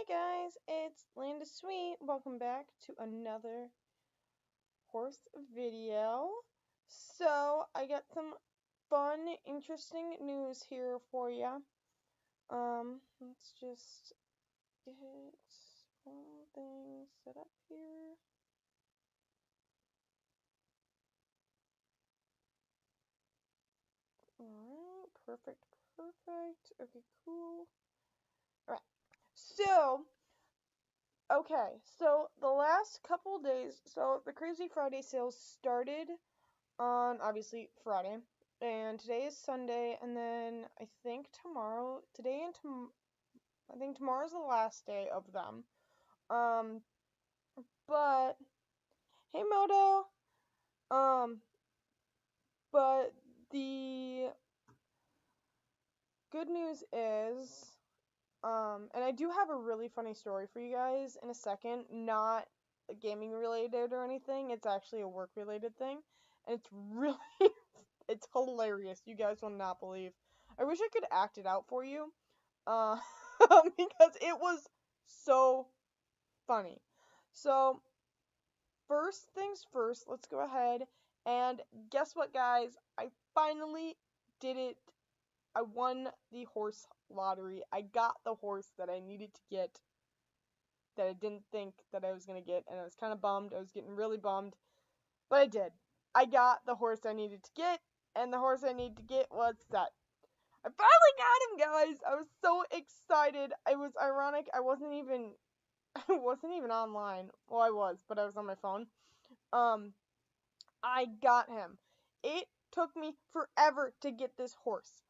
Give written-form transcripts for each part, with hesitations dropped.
guys, it's Linda Sweet. Welcome back to another horse video. So, I got some fun, interesting news here for you. Let's just get one thing set up here. Alright, perfect. Okay, cool. Alright, so the last couple days, so the Crazy Friday sales started on obviously Friday, and today is Sunday, and then I think tomorrow's the last day of them. But hey Moto, but the good news is, and I do have a really funny story for you guys in a second, not gaming related or anything. It's actually a work related thing, and it's really it's hilarious. You guys will not believe. I wish I could act it out for you, because it was so funny. So, first things first, let's go ahead and guess what, guys? I finally did it. I won the horse lottery. I got the horse that I needed to get, that I didn't think that I was going to get, and I was kind of bummed. I was getting really bummed, but I did. I got the horse I needed to get, and the horse I needed to get was Set. I finally got him, guys. I was so excited. It was ironic. I wasn't even online. Well, I was, but I was on my phone. I got him. It took me forever to get this horse.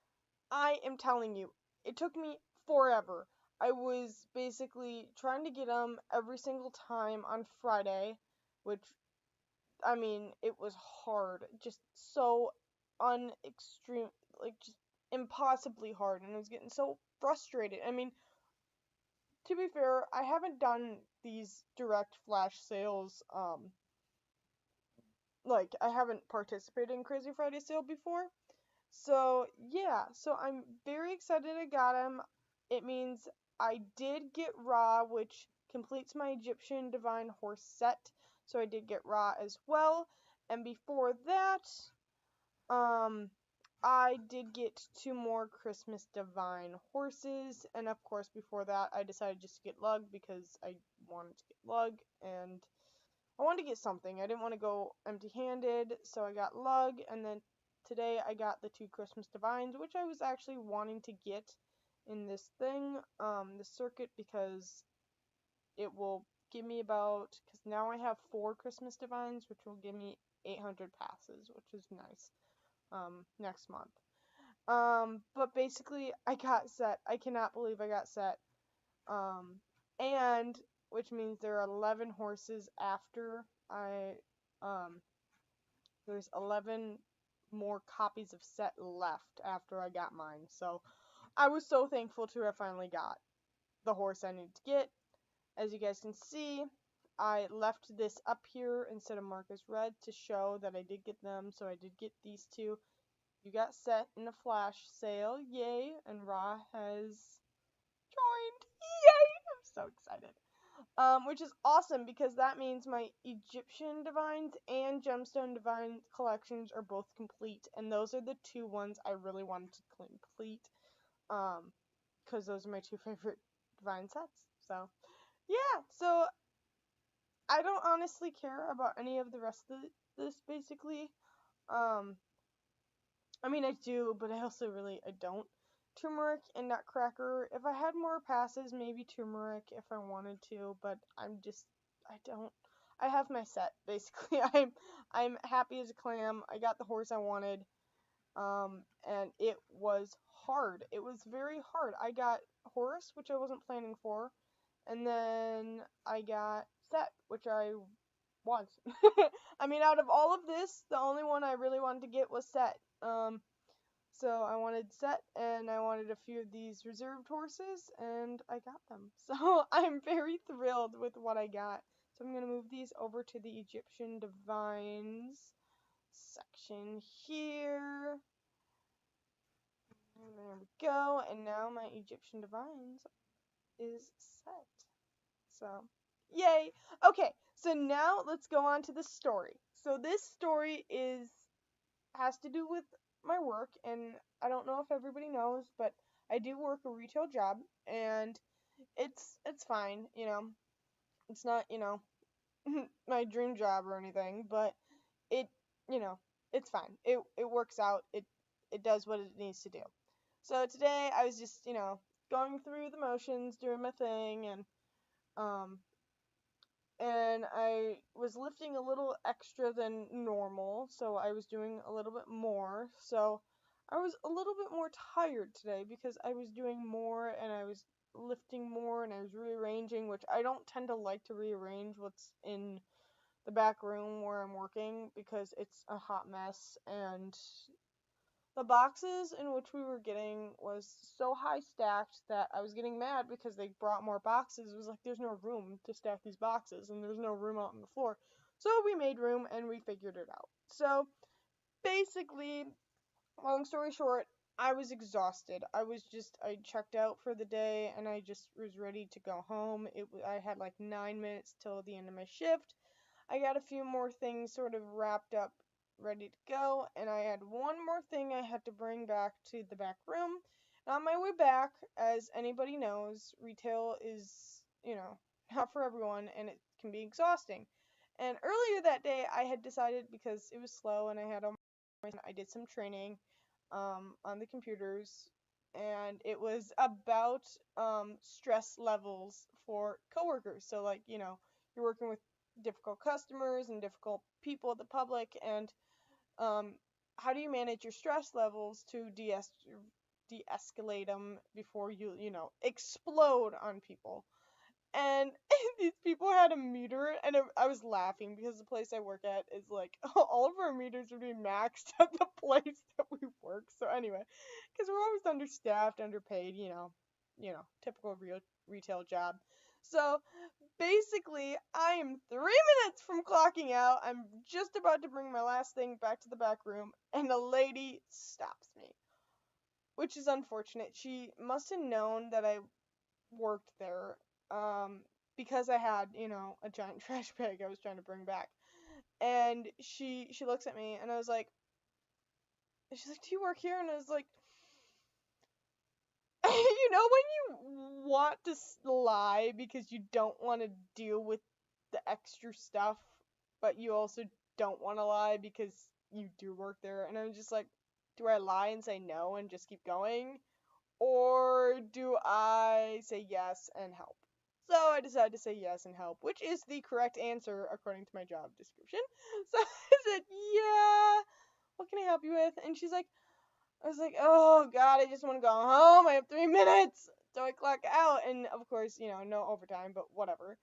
I am telling you, it took me forever. I was basically trying to get him every single time on Friday, which, I mean, it was hard. Just so unextreme, like, just impossibly hard, and I was getting so frustrated. I mean, to be fair, I haven't done these direct flash sales, like, I haven't participated in Crazy Friday sale before. So, yeah, so I'm very excited I got him. It means I did get Ra, which completes my Egyptian Divine horse set. So I did get Ra as well. And before that, I did get 2 more Christmas Divine horses. And of course, before that, I decided just to get Lug because I wanted to get Lug and I wanted to get something. I didn't want to go empty-handed, so I got Lug, and then today I got the 2 Christmas Divines, which I was actually wanting to get in this thing, this circuit, because it will give me because now I have 4 Christmas Divines, which will give me 800 passes, which is nice, next month. But basically, I got Set. I cannot believe I got Set. And which means there are 11 horses after there's 11 more copies of Set left after I got mine. So I was so thankful to have finally got the horse I needed to get. As you guys can see, I left this up here instead of marked as red to show that I did get them. So I did get these 2. You got Set in a flash sale, yay, and Ra has joined, yay! I'm so excited. Which is awesome because that means my Egyptian Divines and Gemstone Divine collections are both complete, and those are the 2 ones I really wanted to complete, because those are my 2 favorite Divine sets. So, yeah, so I don't honestly care about any of the rest of this, basically. I mean, I do, but I also I don't. Turmeric and Nutcracker. If I had more passes, maybe Turmeric if I wanted to, but I don't. I have my set, basically. I'm happy as a clam. I got the horse I wanted, and it was hard. It was very hard. I got Horse, which I wasn't planning for, and then I got Set, which I want. I mean, out of all of this, the only one I really wanted to get was Set. So I wanted Set, and I wanted a few of these reserved horses, and I got them. So I'm very thrilled with what I got. So I'm going to move these over to the Egyptian Divines section here. And there we go, and now my Egyptian Divines is set. So, yay. Okay, so now let's go on to the story. So this story has to do with my work, and I don't know if everybody knows, but I do work a retail job, and it's fine, It's not, my dream job or anything, but it, you know, it's fine. It works out. It does what it needs to do. So today I was just, going through the motions, doing my thing, um and I was lifting a little extra than normal, so I was doing a little bit more. So I was a little bit more tired today because I was doing more and I was lifting more and I was rearranging, which I don't tend to like to rearrange what's in the back room where I'm working because it's a hot mess, and the boxes in which we were getting was so high stacked that I was getting mad because they brought more boxes. It was like there's no room to stack these boxes and there's no room out on the floor. So we made room and we figured it out. So basically, long story short, I was exhausted. I checked out for the day and I just was ready to go home. I had like 9 minutes till the end of my shift. I got a few more things sort of wrapped up, ready to go, and I had one more thing I had to bring back to the back room. And on my way back, as anybody knows, retail is, not for everyone, and it can be exhausting. And earlier that day, I had decided because it was slow and I had all I did some training on the computers, and it was about stress levels for coworkers. So, like, you're working with difficult customers and difficult people, the public, and um, how do you manage your stress levels to de-escalate them before you explode on people? And these people had a meter, and I was laughing because the place I work at is like all of our meters would be maxed at the place that we work. So anyway, because we're always understaffed, underpaid, typical real retail job. So basically, I am 3 minutes from clocking out. I'm just about to bring my last thing back to the back room, and a lady stops me, which is unfortunate. She must have known that I worked there, um, because I had, a giant trash bag I was trying to bring back. And she looks at me, and I was like, she's like, "Do you work here?" And I was like, when you want to lie because you don't want to deal with the extra stuff, but you also don't want to lie because you do work there. And I'm just like, do I lie and say no and just keep going? Or do I say yes and help? So I decided to say yes and help, which is the correct answer according to my job description. So I said, yeah, what can I help you with? And I was like, oh God, I just want to go home. I have 3 minutes. So I clock out, and of course, no overtime, but whatever.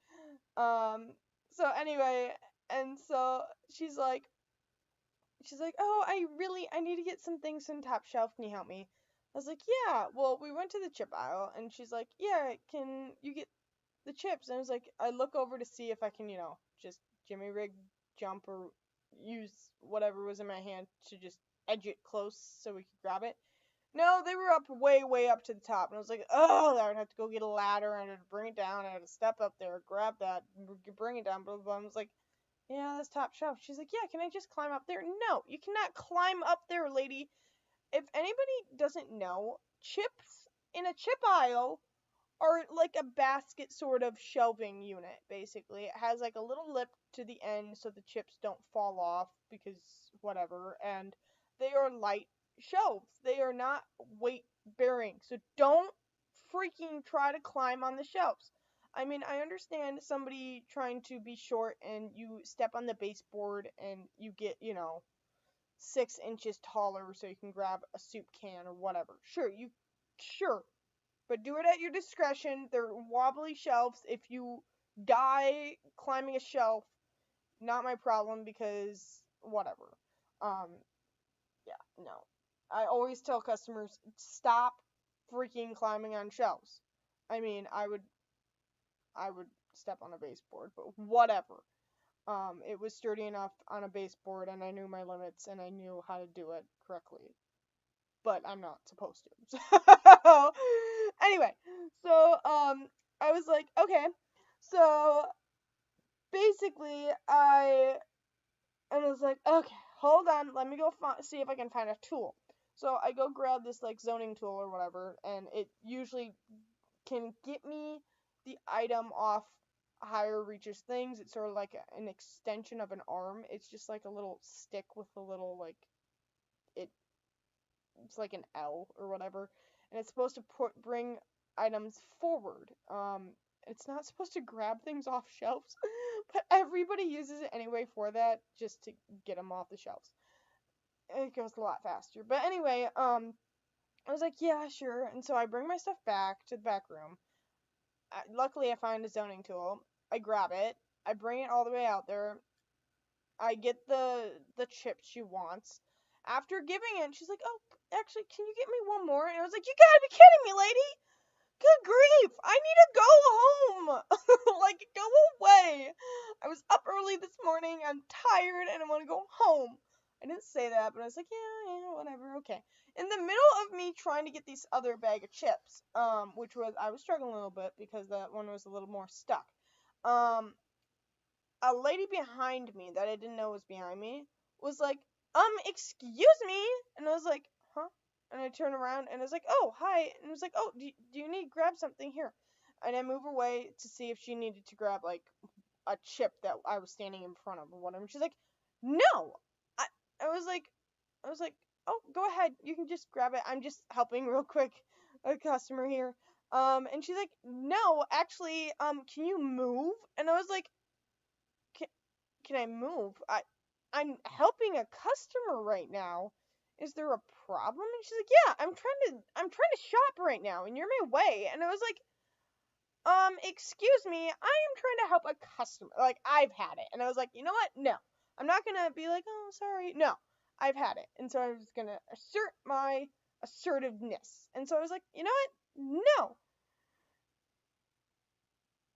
Um, so anyway, and so she's like, oh, I need to get some things from Top Shelf. Can you help me? I was like, yeah. Well, we went to the chip aisle, and she's like, yeah, can you get the chips? And I was like, I look over to see if I can, just jimmy rig, jump, or use whatever was in my hand to just edge it close so we could grab it. No, they were up way, way up to the top, and I was like, oh, I would have to go get a ladder, and I had to bring it down, I had to step up there, grab that, bring it down, blah, blah, blah. I was like, yeah, that's Top Shelf. She's like, yeah, can I just climb up there? No, you cannot climb up there, lady. If anybody doesn't know, chips in a chip aisle are like a basket sort of shelving unit, basically. It has like a little lip to the end so the chips don't fall off because whatever, and they are light shelves. They are not weight bearing. So don't freaking try to climb on the shelves. I mean, I understand somebody trying to be short and you step on the baseboard and you get, 6 inches taller so you can grab a soup can or whatever. Sure, but do it at your discretion. They're wobbly shelves. If you die climbing a shelf, not my problem because whatever. Um, yeah, no. I always tell customers stop freaking climbing on shelves. I mean, I would step on a baseboard, but whatever. It was sturdy enough on a baseboard, and I knew my limits, and I knew how to do it correctly. But I'm not supposed to. So, anyway, so I was like, okay. So basically, I was like, okay, hold on, let me go see if I can find a tool. So I go grab this like zoning tool or whatever, and it usually can get me the item off higher reaches things. It's sort of like an extension of an arm. It's just like a little stick with a little like it. It's like an L or whatever, and it's supposed to bring items forward. It's not supposed to grab things off shelves, but everybody uses it anyway for that, just to get them off the shelves. It goes a lot faster. But anyway, I was like, yeah, sure. And so I bring my stuff back to the back room. Luckily, I find a zoning tool. I grab it. I bring it all the way out there. I get the chip she wants. After giving it, she's like, "Oh, actually, can you get me one more?" And I was like, "You gotta be kidding me, lady! Good grief! I need to go home! Like, go away! I was up early this morning. I'm tired, and I want to go home." I didn't say that, but I was like, "Yeah, whatever, okay." In the middle of me trying to get this other bag of chips, which was I was struggling a little bit because that one was a little more stuck. Um, a lady behind me that I didn't know was behind me was like, excuse me. And I was like, huh? And I turned around and I was like, oh, hi. And I was like, oh, do you need to grab something here? And I move away to see if she needed to grab like a chip that I was standing in front of or whatever. And she's like, no. I, I was like, oh, go ahead. You can just grab it. I'm just helping real quick a customer here. And she's like, no, actually, can you move? And I was like, can I move? I'm helping a customer right now. Is there a problem? And she's like, yeah, I'm trying to shop right now, and you're in my way. And I was like, excuse me, I am trying to help a customer. Like, I've had it. And I was like, you know what? No. I'm not gonna be like, oh, sorry. No. I've had it. And so I was gonna assert my assertiveness. And so I was like, you know what? No.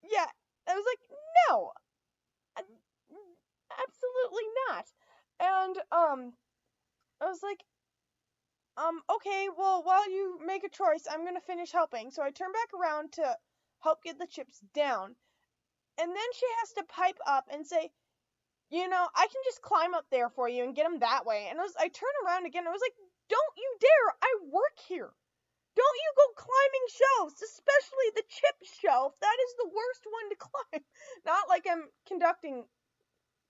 Yeah. I was like, no. Absolutely not. And I was like, okay, well, while you make a choice, I'm gonna finish helping. So I turn back around to help get the chips down. And then she has to pipe up and say, I can just climb up there for you and get them that way. And I turn around again. And I was like, don't you dare! I work here. Don't you go climbing shelves, especially the chip shelf. That is the worst one to climb. Not like I'm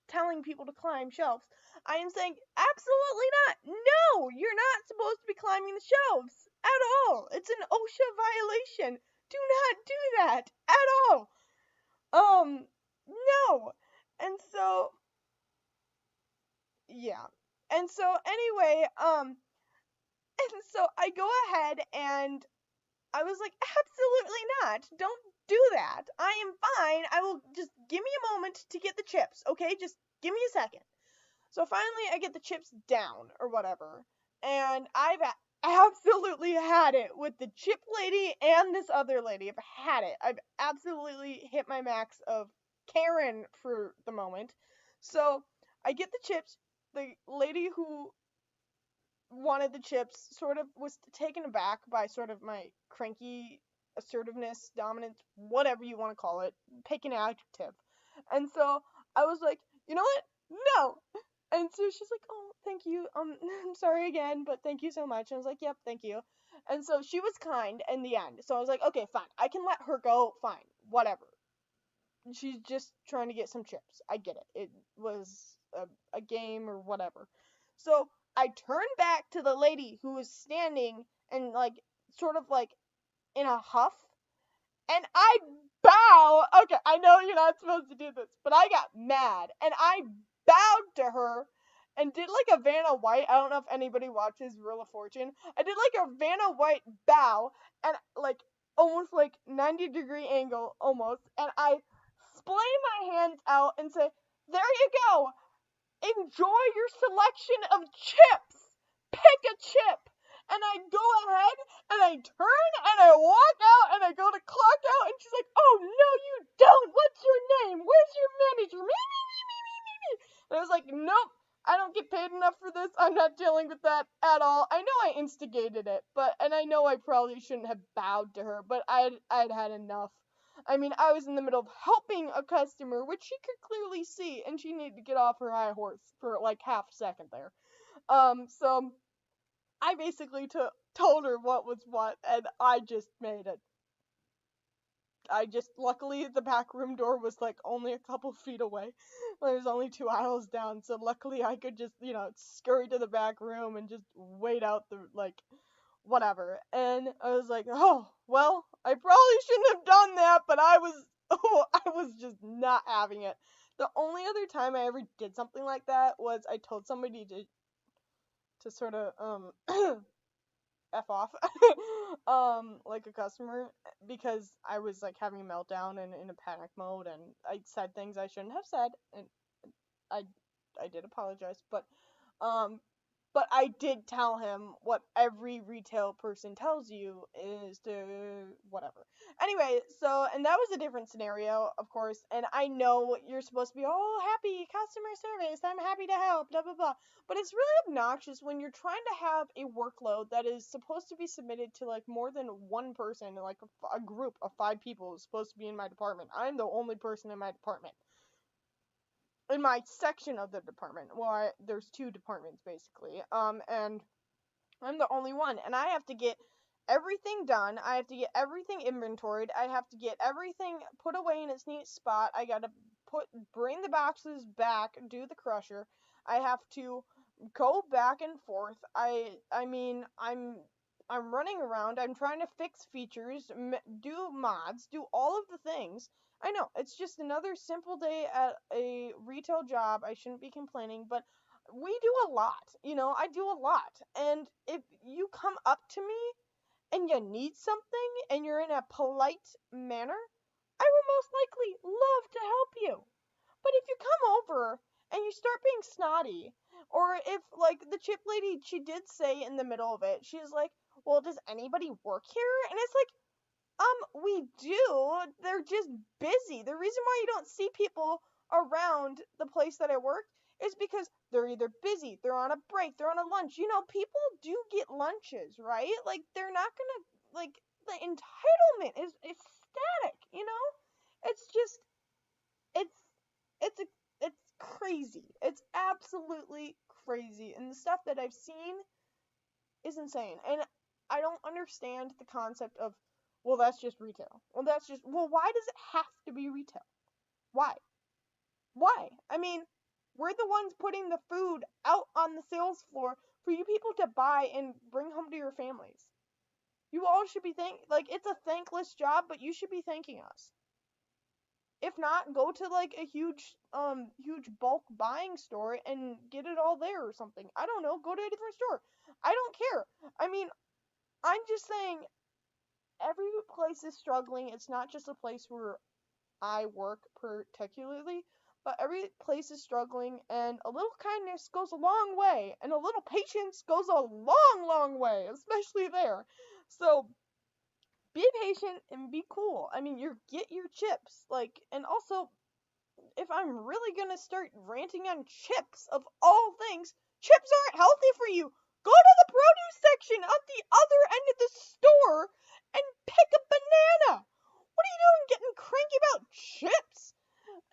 telling people to climb shelves. I am saying absolutely not. No, you're not supposed to be climbing the shelves at all. It's an OSHA violation. Do not do that at all. No. And so yeah. And so anyway, and so I go ahead and I was like, absolutely not. Don't do that. I am fine. I will just give me a moment to get the chips, okay? Just give me a second. So finally, I get the chips down or whatever, and I've absolutely had it with the chip lady and this other lady. I've had it. I've absolutely hit my max of Karen for the moment. So I get the chips. The lady who wanted the chips sort of was taken aback by sort of my cranky assertiveness, dominance, whatever you want to call it. Pick an adjective. And so I was like, you know what? No. And so she's like, oh, thank you. I'm sorry again, but thank you so much. And I was like, yep, thank you. And so she was kind in the end. So I was like, okay, fine. I can let her go. Fine. Whatever. She's just trying to get some chips. I get it. It was a game or whatever. So I turned back to the lady who was standing and like sort of like in a huff, and I bow. Okay, I know you're not supposed to do this, but I got mad and I bowed to her and did like a Vanna White. I don't know if anybody watches Wheel of Fortune. I did like a Vanna White bow and like almost like 90-degree angle almost, and I splay my hands out and say, "There you go. Enjoy your selection of chips. Pick a chip." And I go ahead and I turn and I walk out and I go to clock out and she's like, "Oh no, you don't. What's your name? Where's your manager? Me. And I was like, "Nope. I don't get paid enough for this. I'm not dealing with that at all." I know I instigated it, and I know I probably shouldn't have bowed to her, but I'd had enough. I mean, I was in the middle of helping a customer, which she could clearly see, and she needed to get off her high horse for like half a second there. So I basically told her what was what, and I just made it. Luckily, the back room door was like only a couple feet away. There was only 2 aisles down, so luckily I could just, scurry to the back room and just wait out the, like, whatever. And I was like, oh, well, I probably shouldn't have done that, but I was just not having it. The only other time I ever did something like that was I told somebody to sort of, F off, like a customer, because I was like having a meltdown and in a panic mode, and I said things I shouldn't have said, and I I did apologize, um but I did tell him what every retail person tells you is to whatever. Anyway, so and that was a different scenario, of course, and I know you're supposed to be oh happy customer service, I'm happy to help, blah blah blah. But it's really obnoxious when you're trying to have a workload that is supposed to be submitted to like more than one person, like a group of 5 people is supposed to be in my department. I'm the only person in my department, in my section of the department. Well, there's 2 departments basically. And I'm the only one, and I have to get everything done. I have to get everything inventoried. I have to get everything put away in its neat spot. I gotta bring the boxes back, do the crusher. I have to go back and forth. I mean, I'm running around. I'm trying to fix features, do mods, do all of the things. I know it's just another simple day at a retail job. I shouldn't be complaining, but we do a lot. I do a lot. And if you come up to me and you need something and you're in a polite manner, I will most likely love to help you. But if you come over and you start being snotty, or if, like, the chip lady, she did say in the middle of it, she's like, well, does anybody work here? And it's like, we do. They're just busy. The reason why you don't see people around the place that I work is because they're either busy, they're on a break, they're on a lunch. People do get lunches, right? Like, they're not gonna, like, the entitlement is static. It's just, it's, it's, it's crazy. It's absolutely crazy. And the stuff that I've seen is insane. And I don't understand the concept of, well, that's just retail. Well, why does it have to be retail? Why? Why? I mean, we're the ones putting the food out on the sales floor for you people to buy and bring home to your families. You all should be like, it's a thankless job, but you should be thanking us. If not, go to like a huge bulk buying store and get it all there or something. I don't know, go to a different store. I don't care. I mean, I'm just saying every place is struggling. It's not just a place where I work particularly, but every place is struggling, and a little kindness goes a long way, and a little patience goes a long, long way, especially there. So be patient and be cool. I mean, you get your chips, like, and also, if I'm really gonna start ranting on chips of all things, chips aren't healthy for you. Go to the produce section at the other end of the store and pick a banana. What are you doing getting cranky about chips?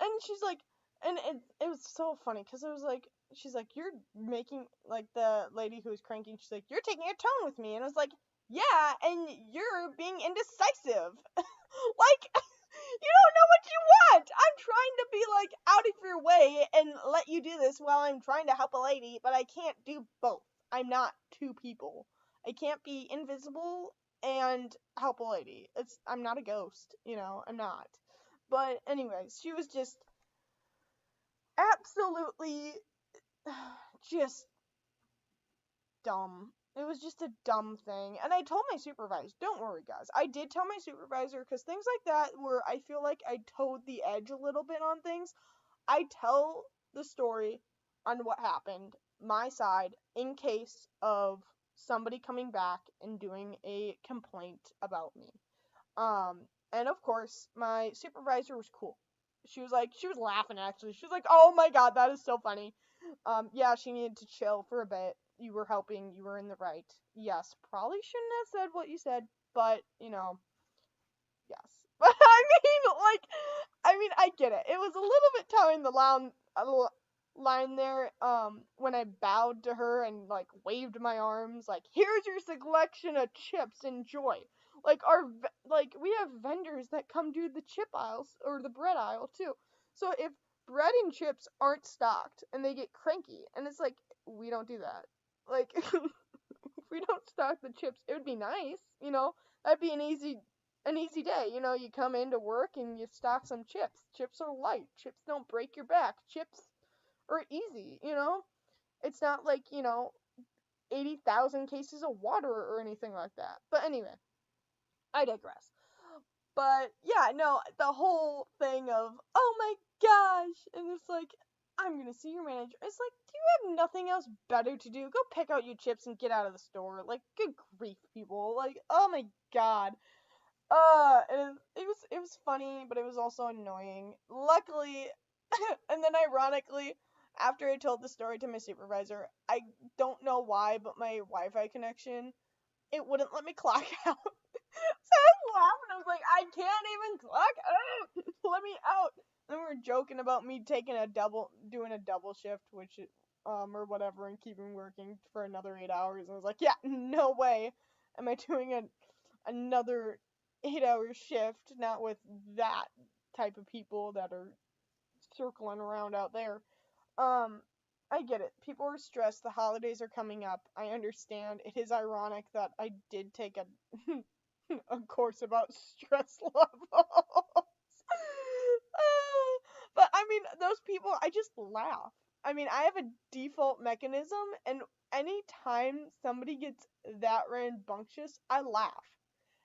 And she's like, and it was so funny because it was like, she's like, you're making, like, the lady who was cranky, she's like, you're taking a tone with me. And I was like, yeah, and you're being indecisive. Like, you don't know what you want. I'm trying to be, like, out of your way and let you do this while I'm trying to help a lady, but I can't do both. I'm not 2 people. I can't be invisible and help a lady. I'm not a ghost, I'm not. But anyways, she was just absolutely just dumb. It was just a dumb thing. And I told my supervisor, don't worry, guys. I did tell my supervisor, because things like that where I feel like I towed the edge a little bit on things, I tell the story on what happened, my side, in case of somebody coming back and doing a complaint about me. Um, and of course, my supervisor was cool. She was laughing actually. She was like, oh my god, that is so funny. Yeah, she needed to chill for a bit. You were helping, you were in the right. Yes, probably shouldn't have said what you said, but, Yes. But I get it. It was a little bit towing the line there, when I bowed to her and, like, waved my arms, like, here's your selection of chips, enjoy. Like, we have vendors that come do the chip aisles, or the bread aisle, too. So if bread and chips aren't stocked, and they get cranky, and it's like, we don't do that. Like, if we don't stock the chips, it would be nice, that'd be an easy day. You come into work and you stock some chips. Chips are light. Chips don't break your back. Chips are easy. It's not like, 80,000 cases of water or anything like that. But anyway, I digress. But yeah, no, the whole thing of, oh my gosh, and it's like, I'm gonna see your manager. It's like, do you have nothing else better to do? Go pick out your chips and get out of the store. Like, good grief, people. Like, oh my god. It was funny, but it was also annoying. Luckily, and then ironically, after I told the story to my supervisor, I don't know why, but my Wi-Fi connection, it wouldn't let me clock out. So I was laughing. I was like, I can't even clock out. Let me out. And we were joking about me doing a double shift, or whatever, and keeping working for another 8 hours. And I was like, yeah, no way am I doing another 8 hour shift, not with that type of people that are circling around out there. Um, I get it. People are stressed. The holidays are coming up. I understand. It is ironic that I did take a a course about stress levels. But I mean, those people, I just laugh. I mean, I have a default mechanism, and anytime somebody gets that rambunctious, I laugh.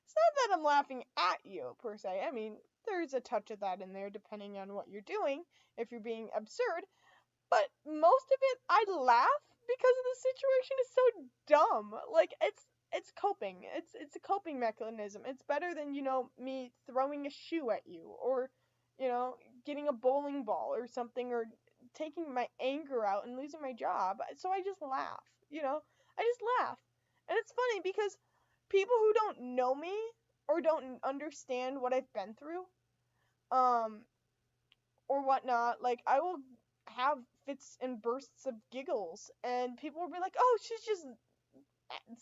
It's not that I'm laughing at you, per se. I mean, there's a touch of that in there, depending on what you're doing, if you're being absurd. But most of it, I laugh because the situation is so dumb. Like, it's coping. It's a coping mechanism. It's better than, me throwing a shoe at you, or, you know, getting a bowling ball or something, or taking my anger out and losing my job. So I just laugh. I just laugh. And it's funny because people who don't know me or don't understand what I've been through, um, or whatnot, like, I will have fits and bursts of giggles, and people will be like, "Oh, she's just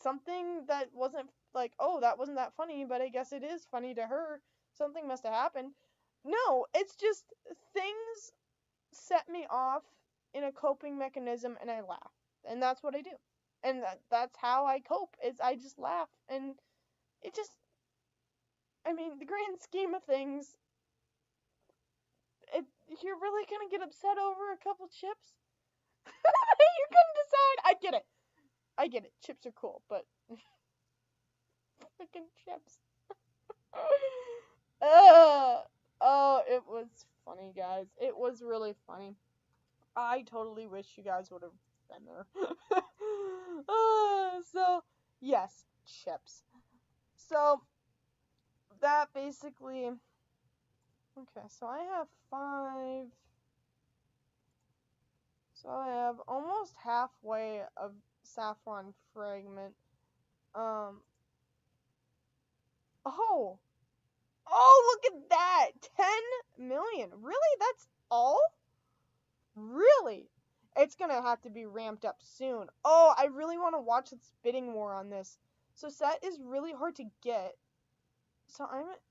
something that wasn't like, oh, that wasn't that funny, but I guess it is funny to her. Something must have happened." No, it's just things set me off in a coping mechanism, and I laugh, and that's what I do, and that's how I cope. Is I just laugh, and it just, I mean, the grand scheme of things, you're really gonna get upset over a couple chips? You couldn't decide. I get it. Chips are cool, but freaking chips. Oh, it was funny, guys. It was really funny. I totally wish you guys would have been there. So, yes, chips. So, that basically. Okay, so I have 5. So I have almost halfway of saffron fragment. Um. Oh! Oh, look at that! 10 million. Really? That's all? Really? It's gonna have to be ramped up soon. Oh, I really want to watch this bidding war on this. So set is really hard to get. So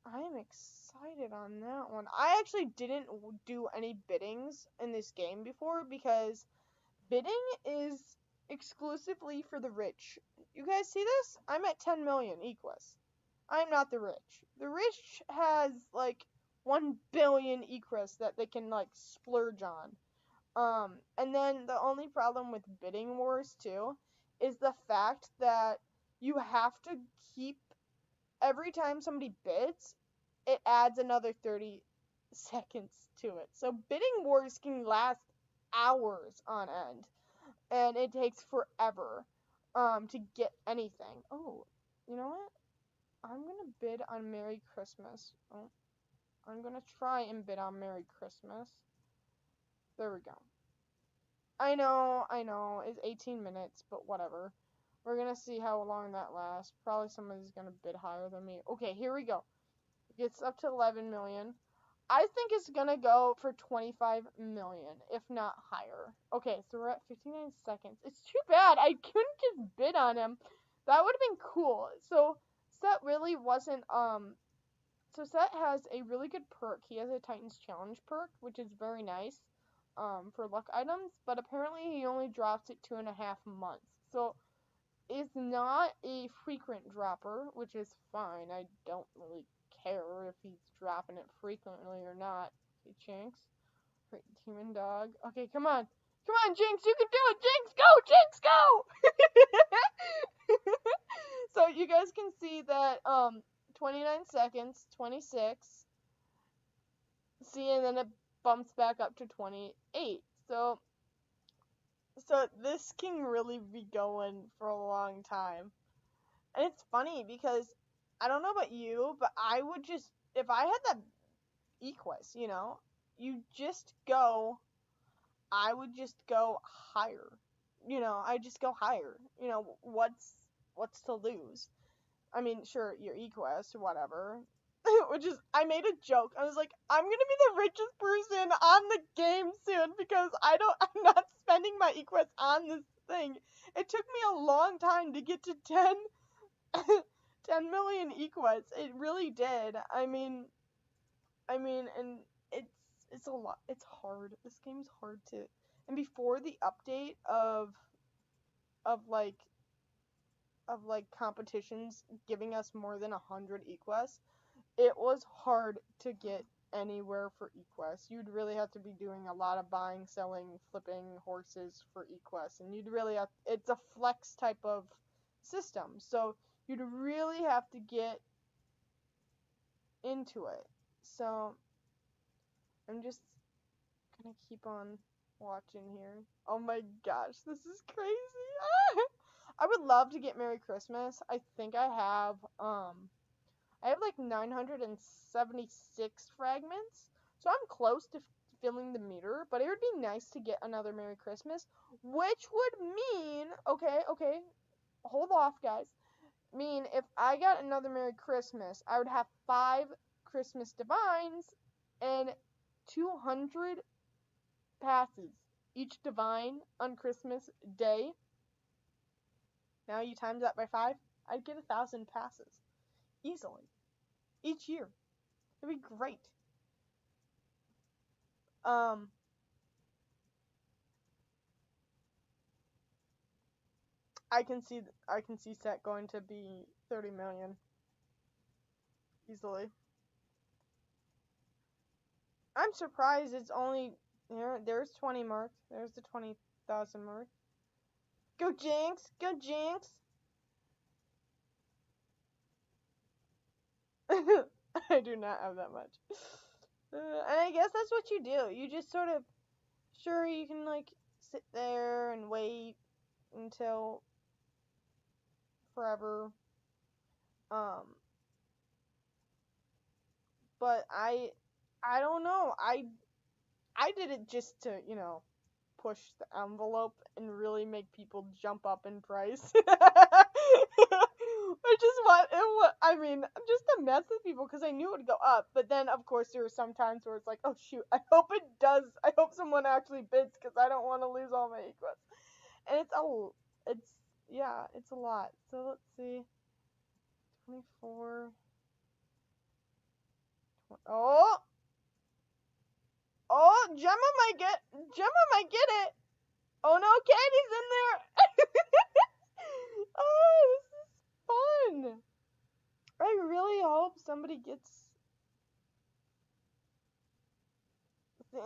I'm excited on that one. I actually didn't do any biddings in this game before because bidding is exclusively for the rich. You guys see this? I'm at 10 million Equus. I'm not the rich. The rich has like 1 billion Equus that they can like splurge on. And then the only problem with bidding wars too is the fact that you have to keep, every time somebody bids, it adds another 30 seconds to it. So bidding wars can last hours on end, and it takes forever to get anything. Oh, you know what? I'm gonna bid on Merry Christmas. Oh, I'm gonna try and bid on Merry Christmas. There we go. I know, it's 18 minutes, but whatever. We're gonna see how long that lasts. Probably somebody's gonna bid higher than me. Okay, here we go. Gets up to 11 million. I think it's gonna go for 25 million, if not higher. Okay, so we're at 59 seconds. It's too bad I couldn't just bid on him. That would have been cool. So Set really wasn't so Set has a really good perk. He has a Titan's Challenge perk, which is very nice for luck items, but apparently he only drops it 2.5 months. So it's not a frequent dropper, which is fine. I don't really care if he's dropping it frequently or not. Okay, Jinx. Human dog. Okay, come on. Come on, Jinx, you can do it! Jinx, go! Jinx, go! So you guys can see that 29 seconds, 26. See, and then it bumps back up to 28. So this can really be going for a long time. And it's funny because I don't know about you, but I would just, if I had that Equus, you just go, I would just go higher. I just go higher. What's to lose? I mean, sure, your Equus, whatever. Which is, I made a joke. I was like, I'm gonna be the richest person on the game soon because I'm not spending my Equus on this thing. It took me a long time to get to 10 million Equus. It really did. I mean, and it's a lot. It's hard. This game's hard to. And before the update of like competitions giving us more than 100 Equus, it was hard to get anywhere for Equus. You'd really have to be doing a lot of buying, selling, flipping horses for Equus, and you'd really have. It's a flex type of system, so you'd really have to get into it. So I'm just gonna keep on watching here. Oh my gosh, this is crazy. I would love to get Merry Christmas. I think I have like 976 fragments. So I'm close to filling the meter, but it would be nice to get another Merry Christmas, which would mean, okay, hold off guys. Mean if I got another Merry Christmas, I would have 5 Christmas Divines and 200 passes each divine on Christmas Day. Now you times that by 5, I'd get 1,000 passes easily each year. It'd be great. I can see Set going to be 30 million easily. I'm surprised it's only there's 20 mark. There's the 20,000 mark. Go Jinx! Go Jinx! I do not have that much. And I guess that's what you do. You just sort of, sure, you can like sit there and wait until forever. But I don't know. I did it just to, push the envelope and really make people jump up in price. Which is I mean, just to mess with people because I knew it would go up. But then, of course, there were some times where it's like, oh shoot, I hope it does. I hope someone actually bids because I don't want to lose all my Equus. And it's a lot. So let's see, 24. Oh, Gemma might get it. Oh no, Candy's in there. Oh, this is fun. I really hope somebody gets.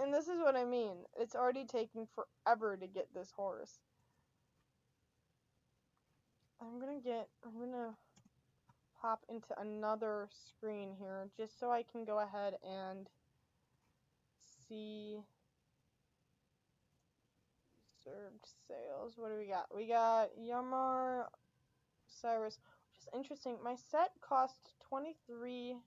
And this is what I mean. It's already taking forever to get this horse. I'm gonna pop into another screen here just so I can go ahead and see served sales. What do we got? We got Yamar Cyrus, which is interesting. My set cost $2,300,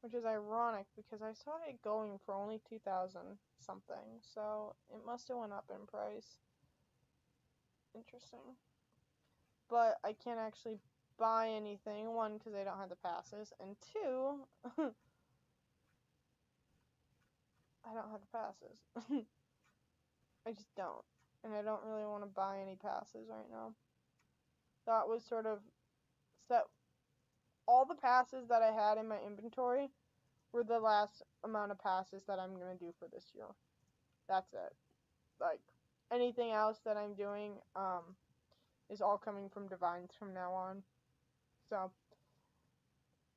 which is ironic because I saw it going for only 2,000 something. So it must have went up in price. Interesting. But I can't actually buy anything. One, because I don't have the passes, and two, I don't have the passes. I just don't. And I don't really want to buy any passes right now. That was sort of set. All the passes that I had in my inventory were the last amount of passes that I'm going to do for this year. That's it. Like, anything else that I'm doing, is all coming from Divines from now on. So,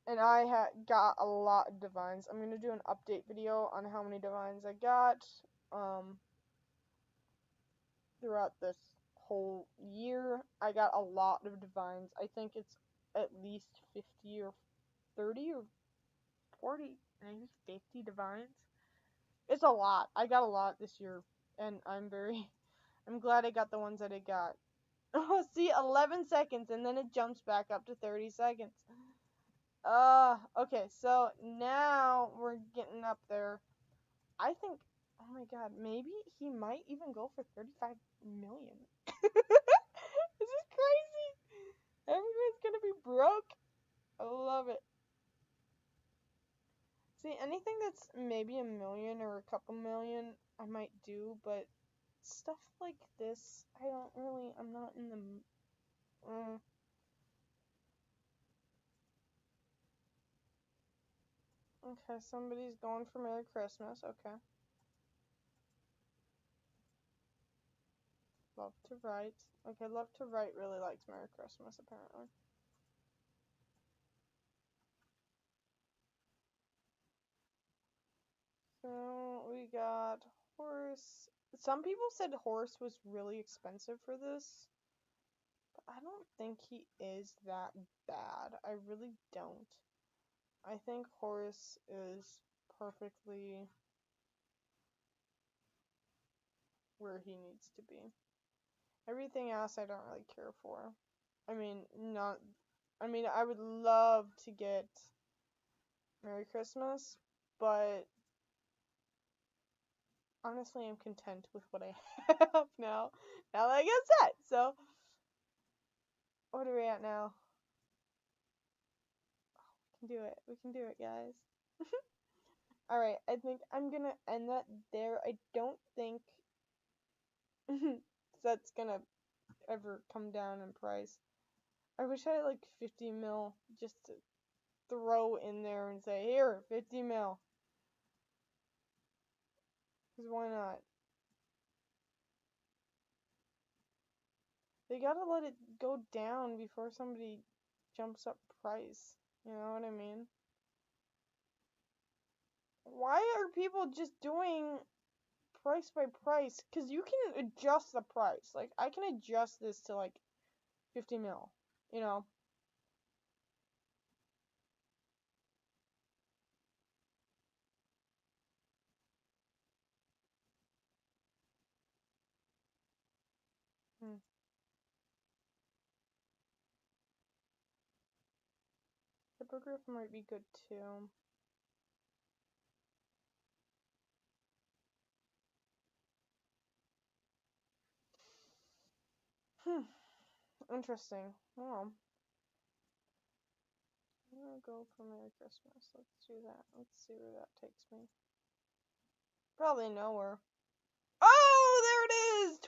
and I got a lot of Divines. I'm going to do an update video on how many Divines I got, throughout this whole year. I got a lot of Divines. I think it's at least 50 or 30 or 40, I think it's 50 Divines. It's a lot. I got a lot this year, and I'm glad I got the ones that I got. Oh, see, 11 seconds, and then it jumps back up to 30 seconds. Okay, so now we're getting up there. I think, oh my god, maybe he might even go for 35 million. This is crazy. Everyone's gonna be broke. I love it. See, anything that's maybe a million or a couple million, I might do, but stuff like this, I'm not in the, Okay, somebody's going for Merry Christmas, okay. Love to Write. Okay, Love to Write really likes Merry Christmas, apparently. So, we got Horse. Some people said Horse was really expensive for this. I don't think he is that bad. I really don't. I think Horus is perfectly where he needs to be. Everything else I don't really care for. I would love to get Merry Christmas, but honestly, I'm content with what I have now. Now that I get set. So, what are we at now? We can do it. We can do it, guys. Alright, I think I'm gonna end that there. I don't think that's gonna ever come down in price. I wish I had like 50 mil just to throw in there and say, here, 50 mil. Because why not? They gotta let it go down before somebody jumps up price. You know what I mean? Why are people just doing price by price? Because you can adjust the price. Like, I can adjust this to like 50 mil. You know? Hmm. Hippogriff might be good too. Interesting. Well, I'm gonna go for Merry Christmas. Let's do that. Let's see where that takes me. Probably nowhere. Oh, there it is!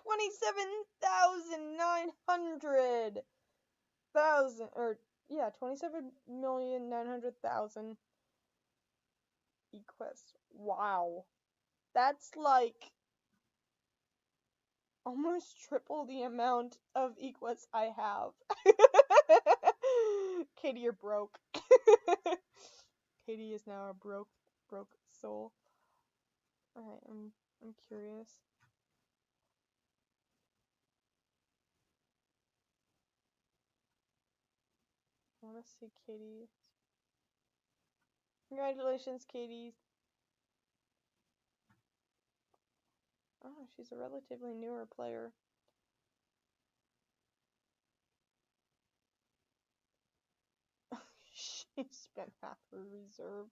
27,900,000. Or, yeah, 27,900,000 equests. Wow. That's like almost triple the amount of equests I have. Katie, you're broke. Katie is now a broke soul. Alright, I'm curious. I wanna see Katie. Congratulations, Katie. Oh, she's a relatively newer player. She spent half her reserve.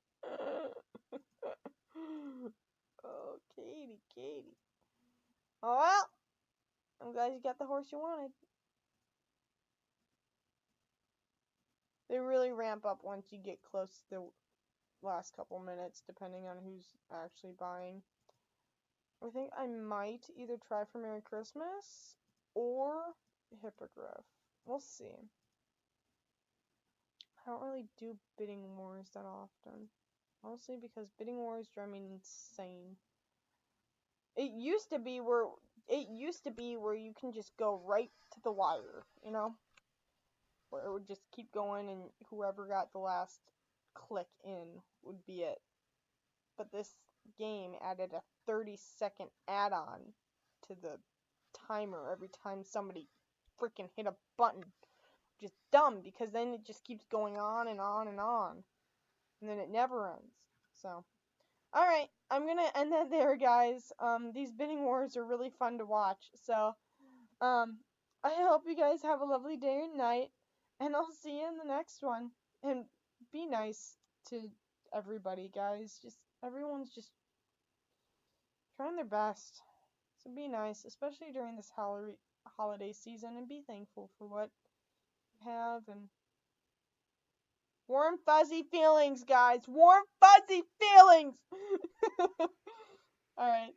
Oh, Katie. Oh, well, I'm glad you got the horse you wanted. They really ramp up once you get close to the last couple minutes, depending on who's actually buying. I think I might either try for Merry Christmas or Hippogriff. We'll see. I don't really do bidding wars that often. Mostly because bidding wars drive me insane. It used to be where you can just go right to the wire, you know? Where it would just keep going and whoever got the last click in would be it. But this game added a 30-second add-on to the timer every time somebody freaking hit a button. Which is dumb because then it just keeps going on and on and on. And then it never ends. So, alright, I'm gonna end that there, guys. These bidding wars are really fun to watch. So, I hope you guys have a lovely day and night. And I'll see you in the next one. And be nice to everybody, guys. Everyone's just trying their best. So be nice, especially during this holiday season, and be thankful for what you have. And warm, fuzzy feelings, guys. Warm, fuzzy feelings. Alright.